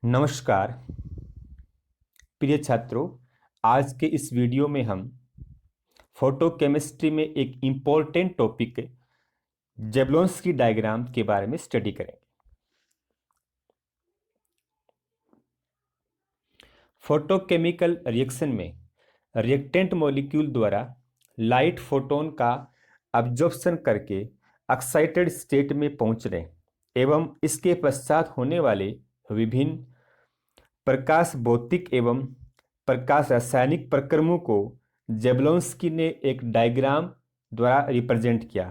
नमस्कार प्रिय छात्रों। आज के इस वीडियो में हम फोटोकेमिस्ट्री में एक इम्पोर्टेंट टॉपिक जेबलोंस्की डायग्राम के बारे में स्टडी करेंगे। फोटोकेमिकल रिएक्शन में रिएक्टेंट मॉलिक्यूल द्वारा लाइट फोटोन का अब्जॉर्प्शन करके एक्साइटेड स्टेट में पहुंचने एवं इसके पश्चात होने वाले विभिन्न प्रकाश भौतिक एवं प्रकाश रासायनिक प्रक्रमों को जेबलोंस्की ने एक डायग्राम द्वारा रिप्रेजेंट किया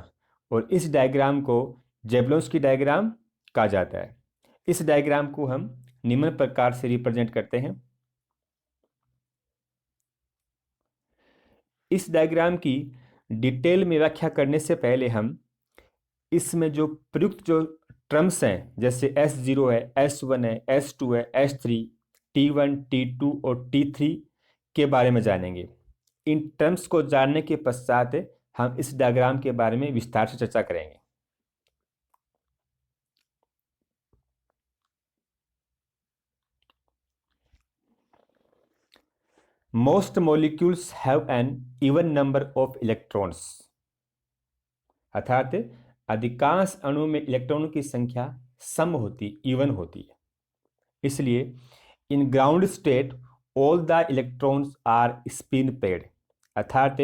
और इस डायग्राम को जेबलोंस्की डायग्राम कहा जाता है। इस डायग्राम को हम निम्न प्रकार से रिप्रेजेंट करते हैं। इस डायग्राम की डिटेल में व्याख्या करने से पहले हम इसमें जो प्रयुक्त जो टर्म्स हैं जैसे S0 है, S1 है, S2 है, S3, T1, T2 और T3 के बारे में जानेंगे। इन टर्म्स को जानने के पश्चात हम इस डायग्राम के बारे में विस्तार से चर्चा करेंगे। Most molecules have an even number of electrons, अर्थात अधिकांश अणु में इलेक्ट्रॉनों की संख्या सम होती, इवन होती है। इसलिए in ground state all the electrons are spin paired, अर्थात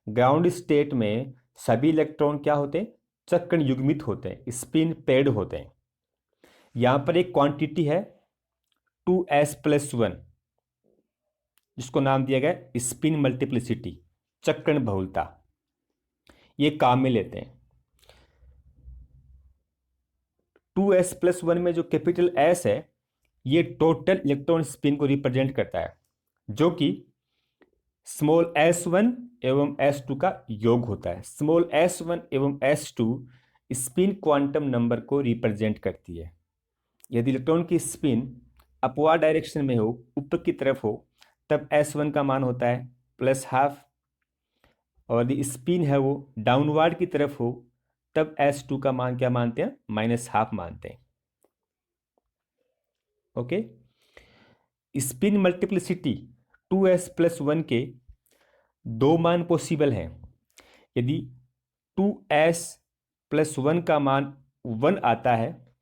ग्राउंड स्टेट में सभी इलेक्ट्रॉन क्या होते हैं? चक्रण युग्मित होते हैं, स्पिन पेड होते हैं। यहां पर एक क्वांटिटी है 2s+1 जिसको नाम दिया गया स्पिन मल्टीप्लिसिटी, चक्रण बहुलता। ये काम में लेते हैं। 2s+1 में जो कैपिटल S है ये टोटल इलेक्ट्रॉन स्पिन को रिप्रेजेंट करता है, जो कि स्मॉल s1 एवं s2 का योग होता है। स्मॉल s1 एवं s2 स्पिन क्वांटम नंबर को रिप्रेजेंट करती है। यदि इलेक्ट्रॉन की स्पिन अपवार्ड डायरेक्शन में हो, ऊपर की तरफ हो, तब s1 का मान होता है +12, और यदि स्पिन है वो डाउनवर्ड की तरफ हो तब s2 का मान क्या मानते हैं? -12 मानते हैं। ओके, स्पिन मल्टीप्लिसिटी 2s+1 के दो मान पॉसिबल हैं। यदि 2s+1 का मान 1 आता है,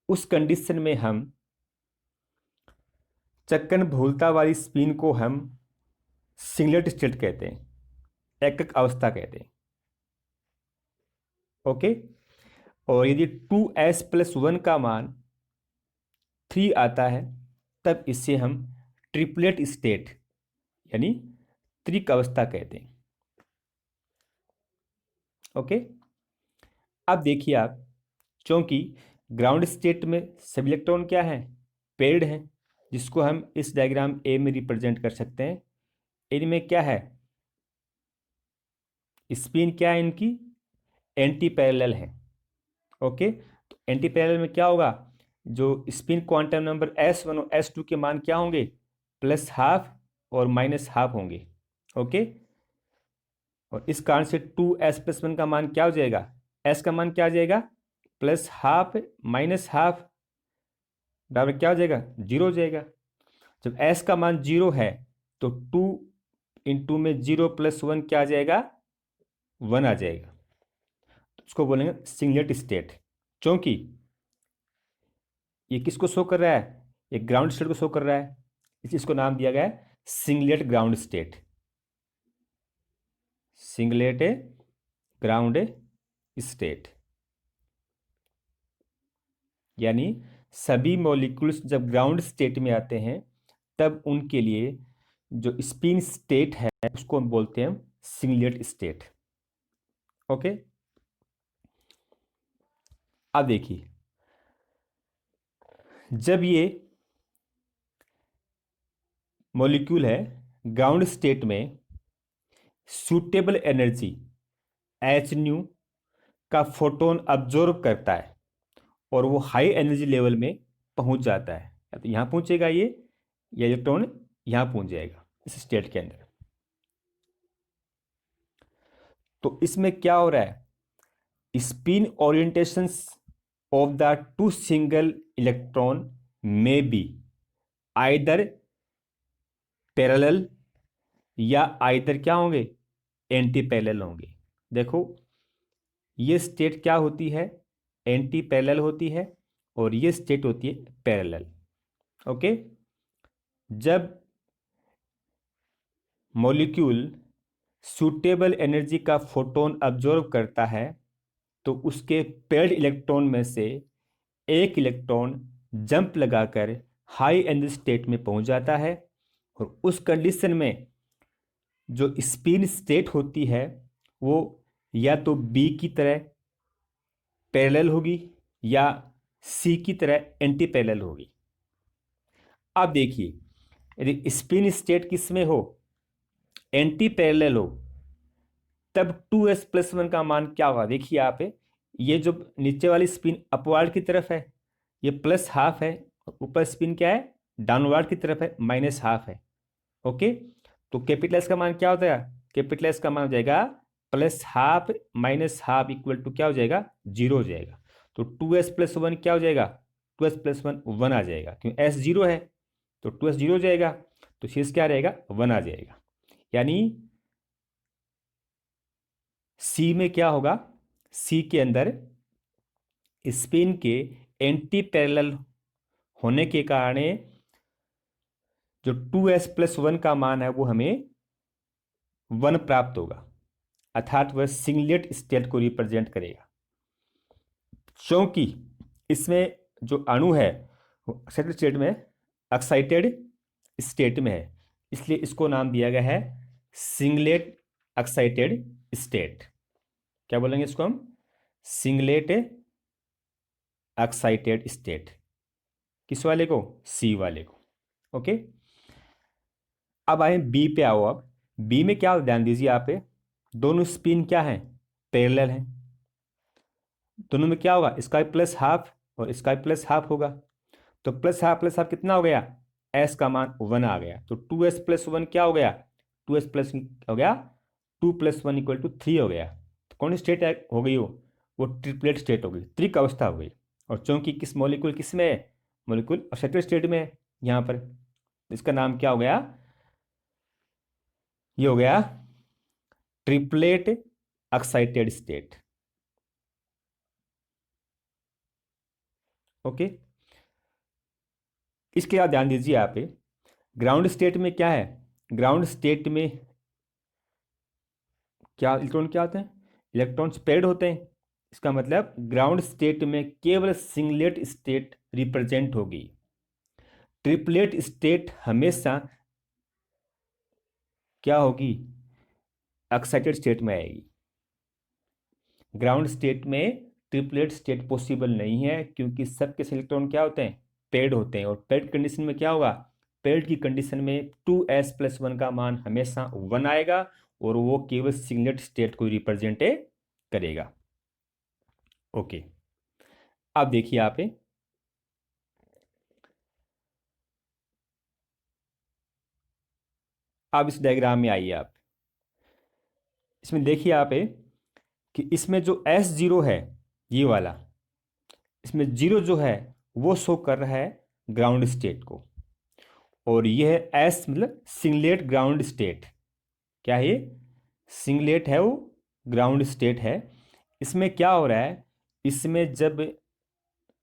उस कंडीशन में हम चक्रण बहुलता वाली स्पिन को हम सिंगलेट स्टेट कहते हैं, एकक अवस्था कहते हैं। ओके, और यदि 2s+1 का मान 3 आता है तब इसे हम ट्रिपलेट स्टेट यानी त्रिक अवस्था कहते हैं। ओके, अब देखिए आप, क्योंकि ग्राउंड स्टेट में सभी इलेक्ट्रॉन क्या है? पेयर्ड हैं, जिसको हम इस डायग्राम ए में रिप्रेजेंट कर सकते हैं। इनमें क्या है? स्पिन क्या है इनकी? एंटी पैरेलल है। ओके, तो एंटी पैरेलल में क्या होगा? जो स्पिन क्वांटम नंबर S1 और S2 के मान क्या होंगे? +12 और -12 होंगे। ओके, और इस कारण से 2s+1 का मान क्या हो जाएगा? S का मान क्या आ जाएगा? +12 -12 बराबर क्या हो जाएगा? 0 हो जाएगा। जब S का मान 0 है तो 2 इंटू में 0 + 1 क्या आ जाएगा? 1 आ जाएगा। तो उसको बोलेंगे सिंगलेट स्टेट, क्योंकि ये किसको शो कर रहा है? ये ग्राउंड स्टेट को शो कर रहा है, इस चीज को नाम दिया गया है singlet ground state. Singlet ground state यानी सभी मॉलिक्यूल्स जब ग्राउंड स्टेट में आते हैं तब उनके लिए जो स्पिन स्टेट है उसको हम बोलते हैं सिंगलेट स्टेट। ओके, अब देखिए, जब ये मॉलिक्यूल है ग्राउंड स्टेट में, सूटेबल एनर्जी h का फोटोन अब्जॉर्ब करता है और वो हाई एनर्जी लेवल में पहुंच जाता है। या तो यहां पहुंचेगा ये, या इलेक्ट्रॉन यहां पहुंच जाएगा इस स्टेट के अंदर। तो इसमें क्या हो रहा है? Spin orientations of the two single electron may be either parallel या आइदर क्या होंगे, एंटी पैरेलल होंगे। देखो ये स्टेट क्या होती है, एंटी पैरेलल होती है, और ये स्टेट होती है पैरेलल। ओके, जब मॉलिक्यूल सूटेबल एनर्जी का फोटोन अब्जॉर्व करता है तो उसके पेयर्ड इलेक्ट्रॉन में से एक इलेक्ट्रॉन जंप लगाकर हाई एनर्जी स्टेट में पहुंच जाता है, और उस कंडीशन में जो स्पिन स्टेट होती है वो या तो बी की तरह पैरेलल होगी या सी की तरह एंटी पैरेलल होगी। अब देखिए, यदि स्पिन स्टेट किस में हो, एंटी पैरेलल हो, तब 2s+1 का मान क्या होगा। देखिए यहाँ पे ये जो नीचे वाली स्पिन अपवार्ड की तरफ है ये +½ है, ऊपर स्पिन क्या है, डाउनवर्ड की तरफ है, -½ है। ओके, तो कैपिटल एस का मान क्या होता है, कैपिटल एस का मान हो जाएगा +½ -½ इक्वल टू क्या हो जाएगा, 0 हो जाएगा। तो 2s+1 क्या हो जाएगा, 2s+1 1 आ जाएगा, क्यों s 0 है तो 2s 0 हो जाएगा, तो शेष क्या रहेगा, 1 आ जाएगा। यानी सी में क्या होगा, सी के अंदर स्पिन के एंटी पैरेलल होने के कारण जो 2s+1 का मान है वो हमें 1 प्राप्त होगा, अर्थात वह सिंगलेट स्टेट को रिप्रेजेंट करेगा। क्योंकि इसमें जो अणु है वो एक्साइटेड स्टेट में, एक्साइटेड स्टेट में है, इसलिए इसको नाम दिया गया है सिंगलेट एक्साइटेड स्टेट। क्या बोलेंगे इसको हम, सिंगलेट एक्साइटेड स्टेट। किस वाले को, सी वाले को। ओके, अब आए बी पे। आओ, अब बी में क्या, ध्यान दीजिए यहाँ पे दोनों स्पिन क्या है, पैरेलल है। दोनों में क्या होगा, इसका +½ और इसका +½ होगा, तो +½ कितना हो गया, एस का मान 1 आ गया, तो 2s+1 क्या हो गया, 2s+ हो गया 2+1 = 3 हो गया। तो कौन स्टेट हो गई वो ट्रिपलेट स्टेट हो गई, त्रिक अवस्था हो गई। और चूंकि किस मॉलिक्यूल किस में है, मॉलिक्यूल एक्साइटेड स्टेट में है यहाँ पर, इसका नाम क्या हो गया, ये हो गया ट्रिपलेट एक्साइटेड स्टेट। ओके, इसके बाद ध्यान दीजिए यहाँ पे ग्राउंड स्टेट में क्या है, ग्राउंड स्टेट में क्या इलेक्ट्रॉन क्या होते हैं, इलेक्ट्रॉन्स पेयर्ड होते हैं। इसका मतलब ग्राउंड स्टेट में केवल सिंगलेट स्टेट रिप्रेजेंट होगी, ट्रिपलेट स्टेट हमेशा क्या होगी, एक्साइटेड स्टेट में आएगी। ग्राउंड स्टेट में ट्रिपलेट स्टेट पॉसिबल नहीं है, क्योंकि सबके इलेक्ट्रॉन क्या होते हैं, पेयर्ड होते हैं, और पेयर्ड कंडीशन में क्या होगा, पेयर्ड की कंडीशन में 2s+1 का मान हमेशा 1 आएगा, और वो केवल सिंगलेट स्टेट को रिप्रेजेंट करेगा। ओके, अब देखिए यहाँ पे अब इस डायग्राम में आइए आप, इसमें देखिए यहाँ पे कि इसमें जो S0 है ये वाला, इसमें 0 जो है वो शो कर रहा है ग्राउंड स्टेट को, और ये है S मतलब सिंगलेट ग्राउंड स्टेट। क्या है ये, सिंगलेट है, वो ग्राउंड स्टेट है। इसमें क्या हो रहा है, इसमें जब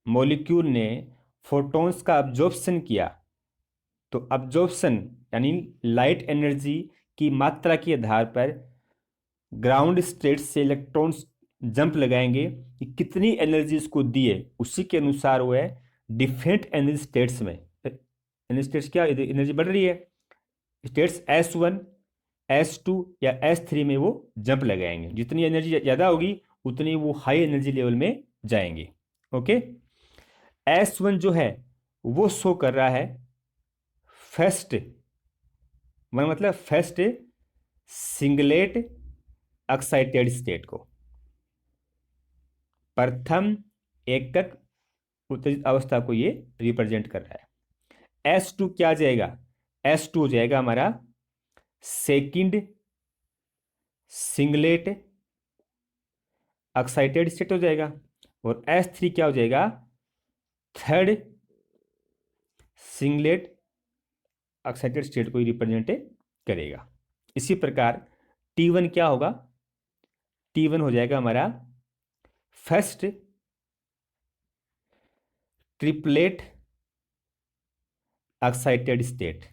मॉलिक्यूल ने फोटॉन्स का अब्जॉर्प्शन किया तो अब्जॉर्प्शन यानी लाइट एनर्जी की मात्रा के आधार पर ग्राउंड स्टेट से इलेक्ट्रॉन्स जंप लगाएंगे कि कितनी एनर्जी इसको दिए, उसी के अनुसार वो है डिफरेंट एनर्जी स्टेट्स में, एनर्जी स्टेट्स क्या एनर्जी बढ़ रही है, स्टेट्स S1 S2 या S3 में वो जंप लगाएंगे, जितनी एनर्जी ज़्यादा होगी उतनी वो हाई एनर्जी लेवल में जाएंगे। ओके, S1 जो है वो शो कर रहा है फर्स्ट मतलब फर्स्ट सिंगलेट एक्साइटेड स्टेट को, प्रथम एकक उत्तेजित अवस्था को ये रिप्रेजेंट कर रहा है। S2 क्या आ जाएगा, S2 हो जाएगा हमारा सेकंड सिंगलेट एक्साइटेड स्टेट हो जाएगा, और S3 क्या हो जाएगा, थर्ड सिंगलेट एक्साइटेड स्टेट को रिप्रेजेंट करेगा। इसी प्रकार T1 क्या होगा, T1 हो जाएगा हमारा फर्स्ट ट्रिपलेट एक्साइटेड स्टेट,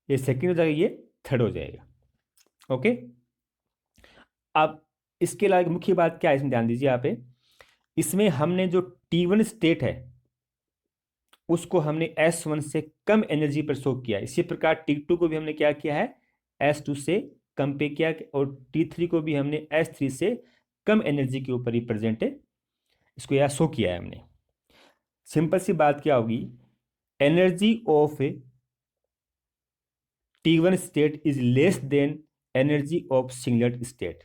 ये सेकंड हो जाएगा, ये थर्ड हो जाएगा। ओके, अब इसके अलावा मुख्य बात क्या है इसमें ध्यान दीजिए आप, इसमें हमने जो T1 स्टेट है उसको हमने S1 से कम एनर्जी पर शो किया। इसी प्रकार T2 को भी हमने क्या किया है, S2 से कम पे किया, और T3 को भी हमने S3 से कम एनर्जी के ऊपर रिप्रेजेंट इसको या शो किया है हमने। सिंपल सी बात क्या होगी, energy of T1 state is less than energy of singlet state,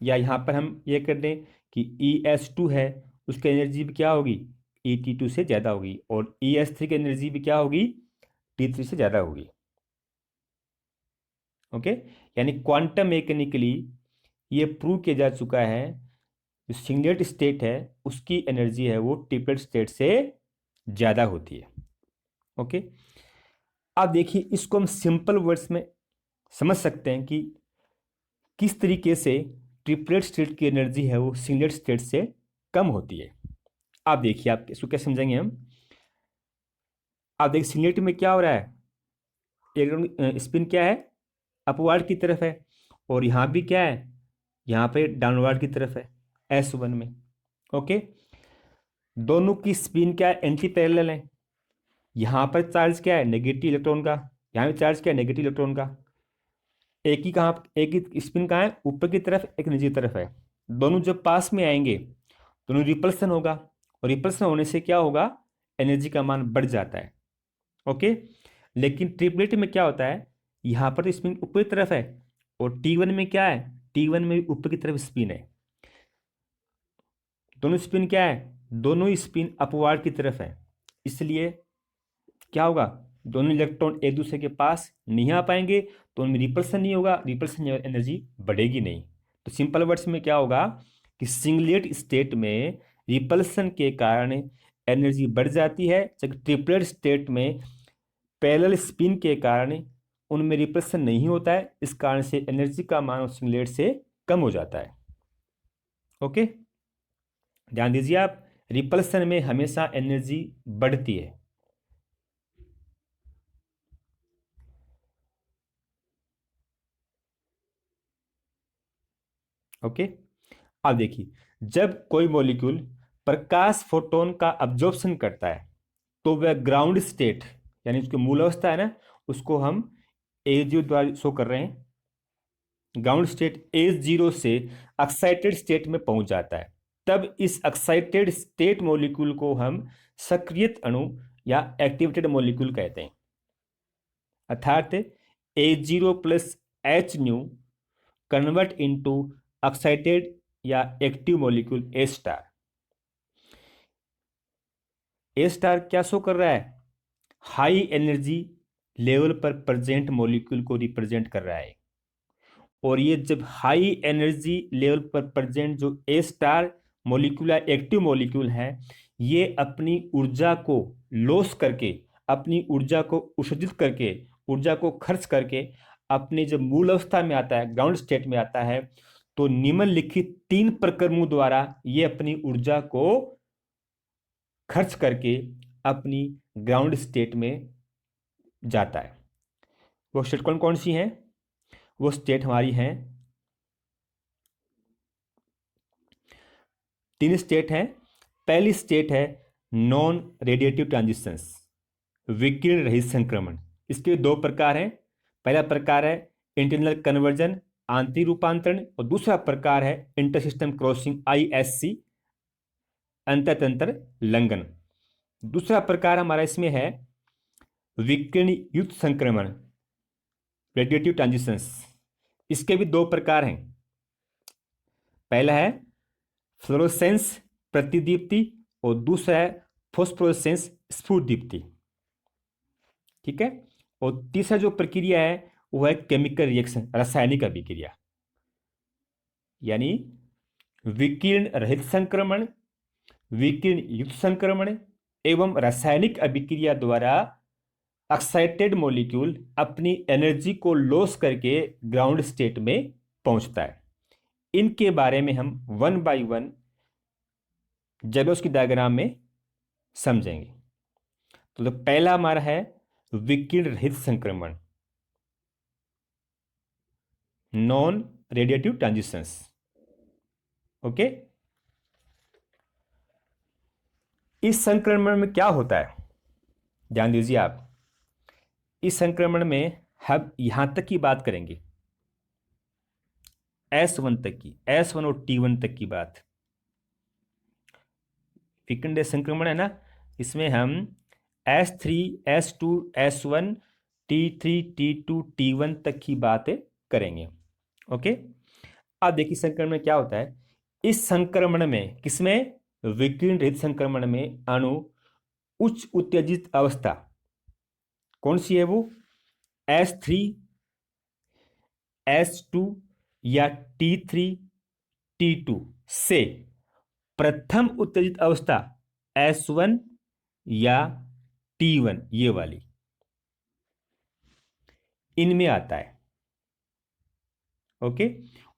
या यहां पर हम ये कर दें कि ES2 है, उसकी एनर्जी भी क्या होगी, ET2 से ज्यादा होगी, और ES3 की एनर्जी भी क्या होगी, T3 से ज्यादा होगी। ओके, यानी क्वांटम मैकेनिकली ये प्रूव किया जा चुका है, जो सिंगलेट स्टेट है उसकी एनर्जी है वो ट्रिपलेट स्टेट से ज्यादा होती है। ओके, अब देखिए इसको हम सिंपल वर्ड्स में समझ सकते हैं कि किस तरीके से ट्रिपलेट स्टेट की एनर्जी है वो सिंगलेट स्टेट से कम होती है। आप देखिए, आप इसको क्या समझेंगे हम, आप देखिए सिंगलेट में क्या हो रहा है, इलेक्ट्रॉन स्पिन क्या है, अपवार्ड की तरफ है, और यहाँ भी क्या है, यहाँ पे डाउनवर्ड की तरफ है S1 में। ओके, दोनों की स्पिन क्या है, एंटी पैरेलल है। यहाँ पर चार्ज क्या है, नेगेटिव इलेक्ट्रॉन का, यहाँ भी चार्ज क्या है, नेगेटिव इलेक्ट्रॉन का। एक ही कहाँ, एक ही स्पिन कहाँ है, ऊपर की तरफ, एक नीचे की तरफ है। दोनों जब पास में आएंगे दोनों रिपल्सन होगा, और रिपल्सन होने से क्या होगा, एनर्जी का मान बढ़ जाता है। ओके, लेकिन ट्रिपलेट में क्या होता है, यहाँ पर तो स्पिन ऊपर की तरफ है, और T1 में क्या है, T1 में ऊपर की तरफ स्पिन है। दोनों स्पिन क्या है, दोनों स्पिन अपवार्ड की तरफ है, इसलिए क्या होगा, दोनों इलेक्ट्रॉन एक दूसरे के पास नहीं आ पाएंगे, तो उनमें रिपल्सन नहीं होगा, रिपल्सन एनर्जी बढ़ेगी नहीं। तो सिंपल वर्ड्स में क्या होगा कि सिंगलेट स्टेट में रिपल्सन के कारण एनर्जी बढ़ जाती है, जबकि ट्रिपलेट स्टेट में पैरेलल स्पिन के कारण उनमें रिपल्सन नहीं होता है, इस कारण से एनर्जी का मान सिंगलेट से कम हो जाता है। ओके, ध्यान दीजिए आप, रिपल्सन में हमेशा एनर्जी बढ़ती है। ओके, अब देखिए, जब कोई मॉलिक्यूल प्रकाश फोटोन का अब्जॉर्प्शन करता है तो वह ग्राउंड स्टेट, यानी उसकी मूल अवस्था है ना, उसको हम A0 द्वारा शो कर रहे हैं। ग्राउंड स्टेट A0 से एक्साइटेड स्टेट में पहुंच जाता है, तब इस एक्साइटेड स्टेट मॉलिक्यूल को हम सक्रियत अणु या एक्टिवेटेड मॉलिक्यूल कहते हैं। अर्थात A0 plus H new convert into excited या active molecule A star. A star क्या शो कर रहा है, हाई एनर्जी लेवल पर प्रेजेंट मॉलिक्यूल को रिप्रेजेंट कर रहा है, और ये जब हाई एनर्जी लेवल पर प्रेजेंट जो A स्टार मॉलिक्यूल या एक्टिव मॉलिक्यूल है, ये अपनी ऊर्जा को लॉस करके, अपनी ऊर्जा को उत्सर्जित करके, ऊर्जा को खर्च करके अपने जब मूल अवस्था में आता है, ग्राउंड स्टेट में आता है, तो निम्नलिखित 3 प्रक्रमों द्वारा ये अपनी ऊर्जा को खर्च करके अपनी ग्राउंड स्टेट में जाता है। वो स्टेट कौन कौन सी हैं, वो स्टेट हमारी हैं, 3 स्टेट हैं। पहली स्टेट है नॉन रेडिएटिव ट्रांजिशंस, विकिरण रहित संक्रमण। इसके 2 प्रकार हैं, पहला प्रकार है इंटरनल कन्वर्जन, आंतरिक रूपांतरण, और दूसरा प्रकार है इंटरसिस्टम क्रॉसिंग, ISC, अंततंत्र लंघन। दूसरा प्रकार हमारा इसमें है विकिरण युक्त संक्रमण, रेडिएटिव ट्रांजिशंस। इसके भी 2 प्रकार हैं, पहला है फ्लोरोसेंस प्रतिदीप्ति, और दूसरा है फोस्फोरेसेंस स्फुट दीप्ति। ठीक है, और तीसरा जो प्रक्रिया है वो है केमिकल रिएक्शन, रासायनिक अभिक्रिया, यानी विकिरण रहित संक्रमण, विकिरण युक्त संक्रमण, एवं रासायनिक अभिक्रिया द्वारा एक्साइटेड मॉलिक्यूल अपनी एनर्जी को लॉस करके ग्राउंड स्टेट में पहुंचता है। इनके बारे में हम वन बाय वन जेलोस्की डायग्राम में समझेंगे। तो पहला हमारा है विकिरण रहित संक्रमण, नॉन रेडिएटिव ट्रांजिशंस। ओके, इस संक्रमण में क्या होता है, ध्यान दीजिए आप। इस संक्रमण में हम यहां तक की बात करेंगे, S1 तक की, S1 और T1 तक की बात। विकिरण रहित संक्रमण है ना, इसमें हम S3, S2, S1, T3, T2, T1 तक की बातें करेंगे। ओके, अब देखिए संक्रमण में क्या होता है। इस संक्रमण में, किसमें, विकिरण रहित संक्रमण में अणु उच्च उत्तेजित अवस्था, कौन सी है वो, S3, S2 या T3, T2 से प्रथम उत्तेजित अवस्था S1 या T1, ये वाली, इनमें आता है। ओके,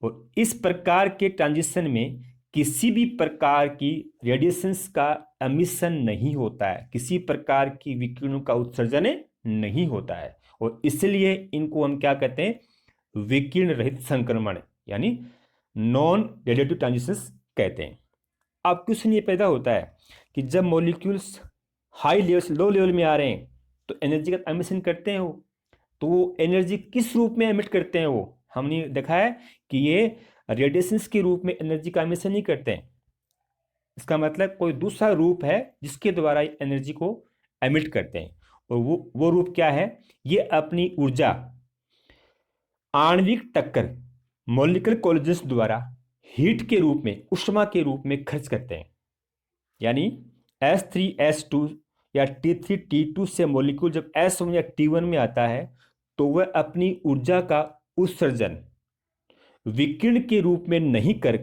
और इस प्रकार के ट्रांजिशन में किसी भी प्रकार की रेडिएशंस का एमिशन नहीं होता है, किसी प्रकार की विकिरणों का उत्सर्जन नहीं होता है, और इसलिए इनको हम क्या कहते हैं, विकिरण रहित संक्रमण यानी नॉन रेडिएटिव ट्रांजिशंस कहते हैं। अब क्वेश्चन ये पैदा होता है कि जब मॉलिक्यूल्स हाई लेवल से लो लेवल में आ रहे हैं तो एनर्जी का एमिशन करते हैं वो, तो वो एनर्जी किस रूप में एमिट करते हैं, वो हमने देखा है कि ये रेडिएशंस के रूप में एनर्जी का एमिशन नहीं करते हैं। इसका मतलब कोई दूसरा रूप है जिसके द्वारा एनर्जी को एमिट करते हैं, और वो रूप क्या है, ये अपनी ऊर्जा आणविक टक्कर मॉलिक्यूलर कोलिजन्स द्वारा हीट के रूप में, उष्मा के रूप में खर्च करते हैं। यानी S3, S2 या T3, T2 से मॉलिक्यूल जब S1 या T1 में आता है तो वह अपनी ऊर्जा का उत्सर्जन विकिरण के रूप में नहीं कर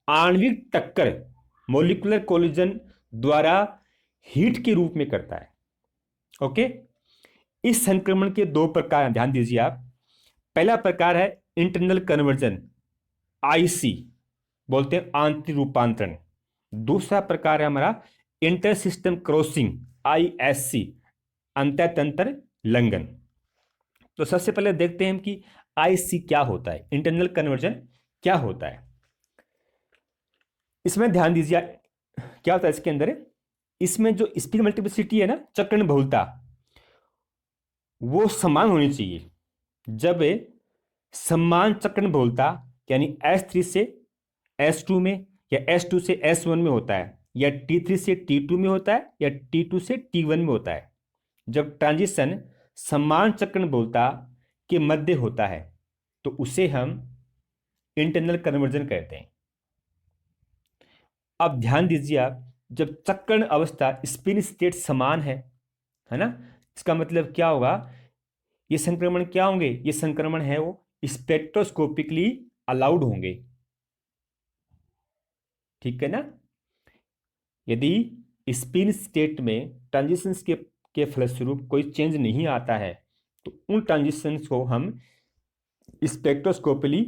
आणविक टक्कर मॉलिक्यूलर कोलिजन द्वारा हीट के रूप में करता है। ओके, इस संक्रमण के दो प्रकार, ध्यान दीजिए आप। पहला प्रकार है इंटरनल कन्वर्जन, IC बोलते हैं, आंतरिक रूपांतरण। दूसरा प्रकार है हमारा इंटर सिस्टम क्रॉसिंग, ISC, अंतःतंत्र लंघन। तो सबसे पहले देखते हैं कि IC क्या होता है, इंटरनल कन्वर्जन क्या होता है। इसमें ध्यान दीजिए क्या होता है इसके अंदर, इसमें जो स्पिन मल्टीप्लिसिटी है ना, चक्रण बहुलता, वो समान होनी चाहिए। जब समान चक्रण बहुलता यानी S3 से S2 में या S2 से S1 में होता है, या T3 से T2 में होता है, या T2 से T1 में होता है, जब ट्रांजिशन समान चक्रण बहुलता के मध्य होता है तो उसे हम इंटरनल कन्वर्जन कहते हैं। अब ध्यान दीजिए आप, जब चक्रण अवस्था स्पिन स्टेट समान है ना, इसका मतलब क्या होगा, ये संक्रमण क्या होंगे, ये संक्रमण है वो स्पेक्ट्रोस्कोपिकली अलाउड होंगे। ठीक है ना, यदि स्पिन स्टेट में ट्रांजिशंस के फलस्वरूप कोई चेंज नहीं आता है तो उन ट्रांजिशंस को हम स्पेक्ट्रोस्कोपिकली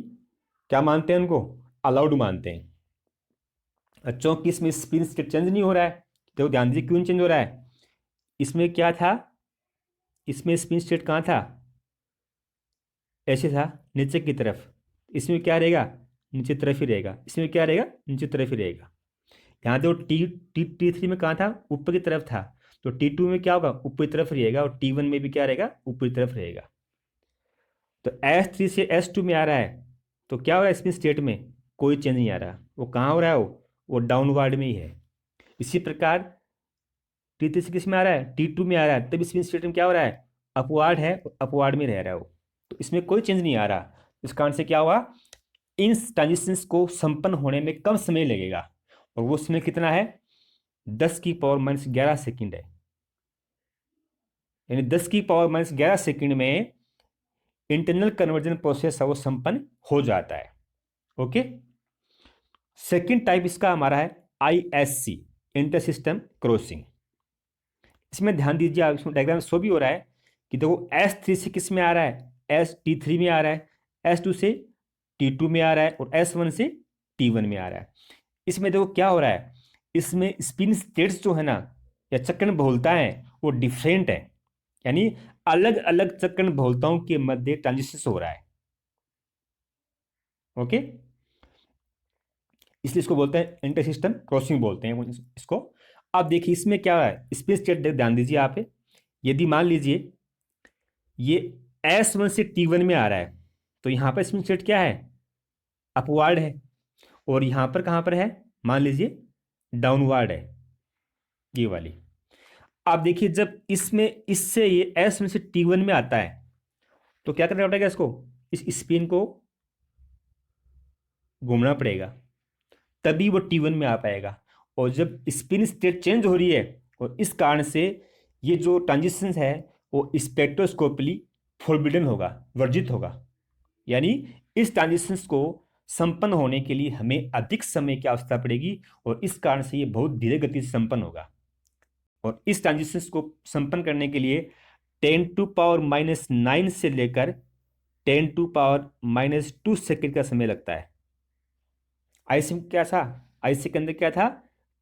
क्या मानते हैं, उनको अलाउड मानते हैं। क्योंकि इसमें स्पिन स्टेट चेंज नहीं हो रहा है, तो ध्यान दीजिए क्यों चेंज हो रहा है। इसमें क्या था, इसमें स्पिन स्टेट कहाँ था, ऐसे था नीचे की तरफ, इसमें क्या रहेगा, नीचे तरफ ही रहेगा, इसमें क्या रहेगा, नीचे तरफ ही रहेगा। यहाँ देखो T3 में कहाँ था, ऊपर की तरफ था, तो T2 में क्या होगा, ऊपरी तरफ रहेगा, और T1 में भी क्या रहेगा, ऊपरी तरफ रहेगा। तो S3 से S2 में आ रहा है तो क्या हो रहा है, स्पिन स्टेट में कोई चेंज नहीं आ रहा, वो कहाँ हो रहा है, वो डाउनवर्ड में ही है। इसी प्रकार T3 से किस में आ रहा है, T2 में आ रहा है, तब स्पिन स्टेट में क्या हो रहा है, अपवार्ड है, अपवार्ड में रह रहा है वो, तो इसमें कोई चेंज नहीं आ रहा। इस कारण से क्या हुआ, इन ट्रांजिशंस को संपन्न होने में कम समय लगेगा, और वो समय कितना है, 10⁻⁻11 सेकंड है। यानी 10⁻11 सेकंड में इंटरनल कन्वर्जन प्रोसेस है वो संपन्न हो जाता है। ओके, सेकंड टाइप इसका हमारा है ISC, इंटर सिस्टम क्रॉसिंग। इसमें ध्यान दीजिए, आप इसमें डायग्राम शो भी हो रहा है कि देखो S3 से किस में आ रहा है, T3 में आ रहा है, S2 से T2 में आ रहा है और S1 से T1 में आ रहा है। इसमें देखो क्या हो रहा है, इसमें स्पिन स्टेट्स जो है ना या चक्रण बहुलता है वो डिफरेंट है, यानी अलग अलग चक्रण बहुलताओं के मध्य ट्रांजिशन हो रहा है। ओके, इसलिए इसको बोलते हैं इंटर सिस्टम क्रॉसिंग बोलते हैं इसको। अब देखिए इसमें क्या है, स्पिन स्टेट ध्यान दीजिए आप, यदि मान लीजिए ये S1 से T1 में आ रहा है तो यहां पर स्पिन स्टेट क्या है, अपवार्ड है, और यहां पर कहां पर है, मान लीजिए डाउनवार्ड है, ये वाली। आप देखिए जब इसमें इससे ये S1 से T1 में आता है तो क्या करना पड़ेगा, इसको इस स्पिन को घूमना पड़ेगा, तभी वो T1 में आ पाएगा। और जब स्पिन स्टेट चेंज हो रही है और इस कारण से ये जो ट्रांजिशन है वो स्पेक्ट्रोस्कोपली फॉरबिडन होगा, वर्जित होगा, यानी इस ट्रांजिशन को संपन्न होने के लिए हमें अधिक समय की आवश्यकता पड़ेगी और इस कारण से ये बहुत धीरे गति से संपन्न होगा। और इस ट्रांजिशन को संपन्न करने के लिए 10⁻⁹ से लेकर 10⁻⁻2 सेकंड का समय लगता है। आईसी में क्या था, आईसी के अंदर क्या था,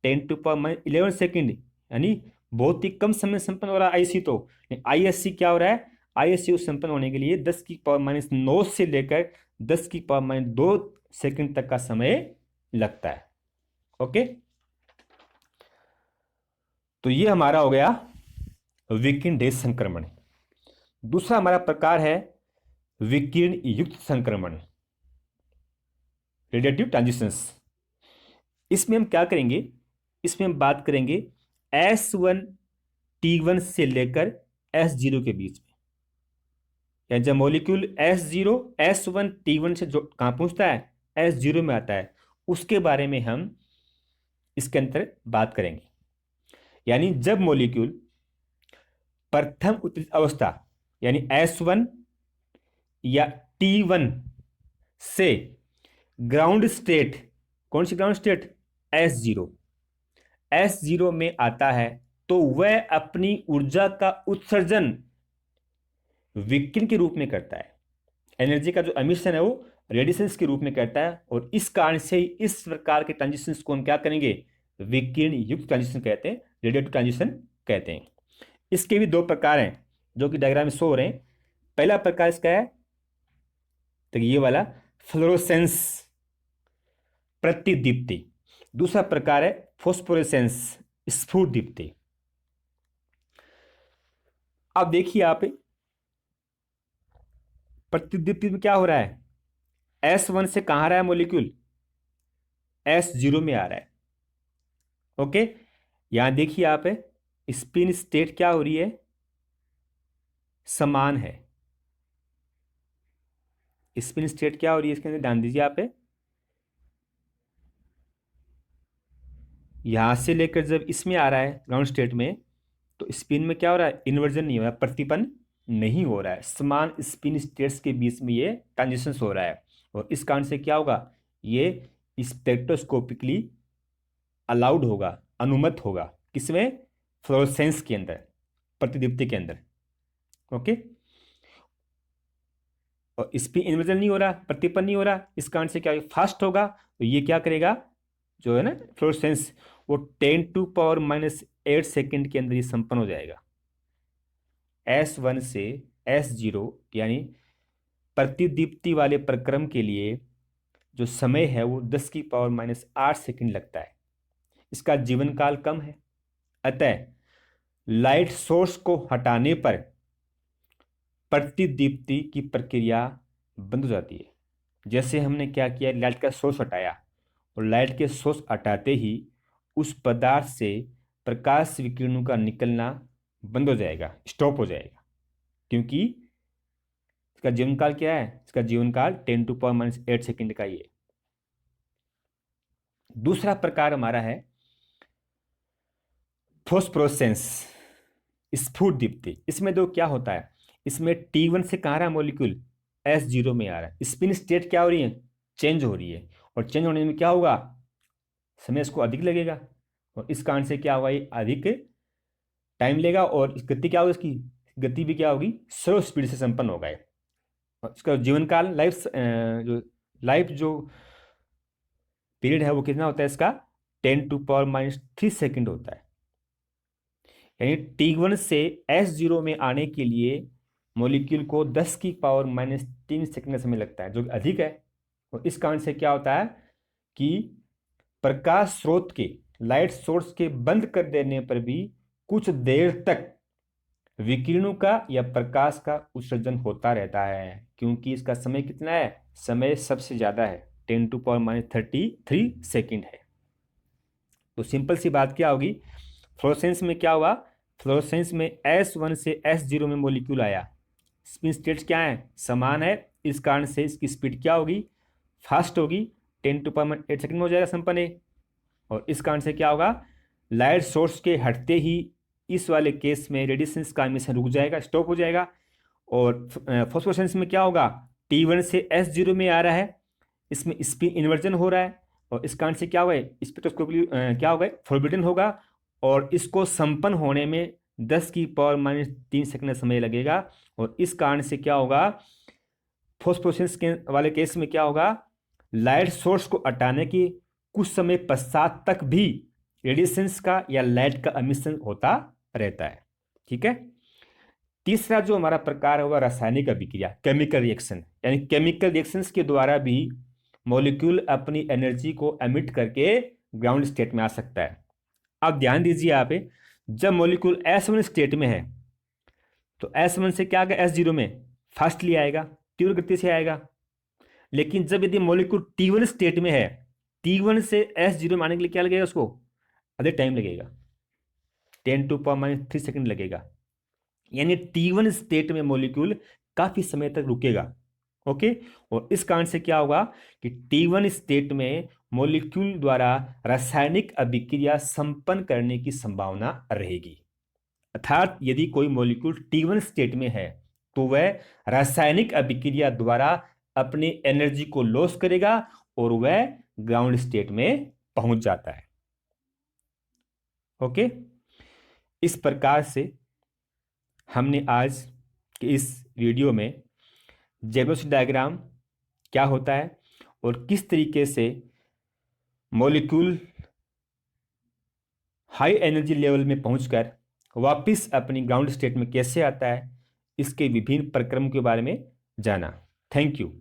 10⁻11 सेकंड, यानी बहुत ही कम समय संपन्न हो रहा है आईसी। तो आईएससी क्या हो रहा है, आईएससी संपन्न होने के लिए 10⁻⁹ से लेकर 10⁻2 सेकंड तक का समय लगता है। ओके, तो ये हमारा हो गया विकिरण रहित संक्रमण। दूसरा हमारा प्रकार है विकिरण युक्त संक्रमण, रेडिएटिव ट्रांजिशंस। इसमें हम क्या करेंगे, इसमें हम बात करेंगे S1 T1 से लेकर S0 के बीच में, या जब मॉलिक्यूल S1 T1 से जो कहां पहुंचता है, S0 में आता है, उसके बारे में हम इसके अंदर बात करेंगे। यानी जब मॉलिक्यूल प्रथम उत्तेजित अवस्था यानी S1 या T1 से ग्राउंड स्टेट, कौन सी ग्राउंड स्टेट, S0 में आता है तो वह अपनी ऊर्जा का उत्सर्जन विकिरण के रूप में करता है, एनर्जी का जो एमिशन है वो रेडिएशंस के रूप में करता है। और इस कारण से इस प्रकार के ट्रांजिशंस को हम क्या करेंगे, विकिरण युक्त ट्रांजिशन कहते हैं, रेडिएटिव ट्रांजिशन कहते हैं। इसके भी दो प्रकार हैं जो कि डायग्राम में शो हो रहे हैं। पहला प्रकार इसका है तो ये वाला फ्लोरोसेंस, प्रतिदीप्ति। दूसरा प्रकार है फोस्फोरेसेंस, स्फुट दीप्ति। अब देखिए आप प्रतिदीप्ति में क्या हो रहा है, S1 से कहां आ रहा है मॉलिक्यूल, S0 में आ रहा है। ओके, यहां देखिए आप स्पिन स्टेट क्या हो रही है, समान है। स्पिन स्टेट क्या हो रही है इसके अंदर ध्यान दीजिए आप, यहां से लेकर जब इसमें आ रहा है ग्राउंड स्टेट में तो स्पिन में क्या हो रहा है, इन्वर्जन नहीं हो रहा है, प्रतिपन्न नहीं हो रहा है, समान स्पिन स्टेट्स के बीच में ये ट्रांजिशन हो रहा है। और इस कारण से क्या होगा, ये स्पेक्ट्रोस्कोपिकली अलाउड होगा, अनुमत होगा, किसमें, फ्लोरोसेंस के अंदर, प्रतिदीप्ति के अंदर। ओके, और स्पिन इन्वर्जन नहीं हो रहा, प्रतिपन्न नहीं हो रहा, इस कारण से क्या फास्ट होगा, तो ये क्या करेगा, जो है ना फ्लोरोसेंस, वो 10⁻⁸ सेकंड के अंदर ये संपन्न हो जाएगा। S1 से S0 यानी प्रतिदीप्ति वाले प्रक्रम के लिए जो समय है वो 10⁻⁸ सेकंड लगता है। इसका जीवन काल कम है, अतः लाइट सोर्स को हटाने पर प्रतिदीप्ति की प्रक्रिया बंद हो जाती है। जैसे हमने क्या किया, लाइट का सोर्स हटाया और लाइट के सोर्स हटाते ही उस पदार्थ से प्रकाश विकिरणों का निकलना बंद हो जाएगा, स्टॉप हो जाएगा, क्योंकि इसका जीवन काल क्या है, इसका जीवन काल 10⁻⁸ सेकंड का ही है। दूसरा प्रकार हमारा है फोस्फोरेसेंस, स्फुट दीप्ति। इसमें दो क्या होता है, इसमें T1 से कहाँ रहा मॉलिक्यूल, S0 में आ रहा है, स्पिन स्टेट क्या हो रही है, चेंज हो रही है, और चेंज होने में क्या होगा, समय इसको अधिक लगेगा, और इस कारण से क्या होगा, ये अधिक टाइम लेगा और इस गति क्या होगी, इसकी गति भी क्या होगी, स्लो स्पीड से संपन्न होगा। और इसका जीवन काल जो पीरियड है वो कितना होता है इसका, 10⁻³ सेकेंड होता है। यानी T1 से S0 में आने के लिए मॉलिक्यूल को 10⁻³ सेकेंड का समय लगता है, जो अधिक है। और इस कारण से क्या होता है कि प्रकाश स्रोत के, लाइट सोर्स के बंद कर देने पर भी कुछ देर तक विकिरणों का या प्रकाश का उत्सर्जन होता रहता है, क्योंकि इसका समय कितना है, समय सबसे ज्यादा है, 10⁻³ सेकेंड है। तो सिंपल सी बात क्या होगी, फ्लोरेसेंस में क्या हुआ, फ्लोरेसेंस में S1 से S0 में मॉलिक्यूल आया, स्पिन स्टेट्स क्या है, समान है, इस कारण से इसकी स्पीड क्या होगी, फास्ट होगी, 10⁻8 सेकेंड में हो जाएगा संपन्न। और इस कारण से क्या होगा, लाइट सोर्स के हटते ही इस वाले केस में रेडिएशन का एमिशन रुक जाएगा, स्टॉप हो जाएगा। और फॉस्फोरेसेंस में क्या होगा, T1 से S0 में आ रहा है, इसमें स्पिन इन्वर्जन हो रहा है, और इस कारण से क्या हुआ है, स्पेक्ट्रोस्कोपी क्या होगा, फोरबिडन होगा, और इसको संपन्न होने में 10⁻³ सेकेंड समय लगेगा। और इस कारण से क्या होगा, फॉस्फोरेसेंस के वाले केस में क्या होगा, लाइट सोर्स को हटाने के कुछ समय पश्चात तक भी रेडिएशंस का या लाइट का एमिशन होता रहता है। ठीक है। तीसरा जो हमारा प्रकार होगा रासायनिक अभिक्रिया, केमिकल रिएक्शन, यानी केमिकल रिएक्शंस के द्वारा भी मॉलिक्यूल अपनी एनर्जी को एमिट करके ग्राउंड स्टेट में आ सकता है। अब ध्यान दीजिए आप, जब मॉलिक्यूल S1 स्टेट में है तो S1 से क्या आएगा, S0 में फास्टली आएगा, तीव्र गति से आएगा। लेकिन जब यदि मॉलिक्यूल T1 स्टेट में है, T1 से S0 में आने के लिए क्या लगेगा, उसको अधिक टाइम लगेगा, 10⁻³ सेकेंड लगेगा। यानी T1 स्टेट में मॉलिक्यूल काफी समय तक रुकेगा। ओके। और इस कारण से क्या होगा कि T1 स्टेट में मॉलिक्यूल द्वारा रासायनिक अभिक्रिया संपन्न करने की संभावना रहेगी। अर्थात यदि कोई मॉलिक्यूल T1 स्टेट में है तो वह रासायनिक अभिक्रिया द्वारा अपनी एनर्जी को लॉस करेगा और वह ग्राउंड स्टेट में पहुंच जाता है। ओके। इस प्रकार से हमने आज के इस वीडियो में ज़ेबेल्स डायग्राम क्या होता है और किस तरीके से मॉलिक्यूल हाई एनर्जी लेवल में पहुंचकर वापस अपनी ग्राउंड स्टेट में कैसे आता है, इसके विभिन्न प्रक्रम के बारे में जाना। Thank you.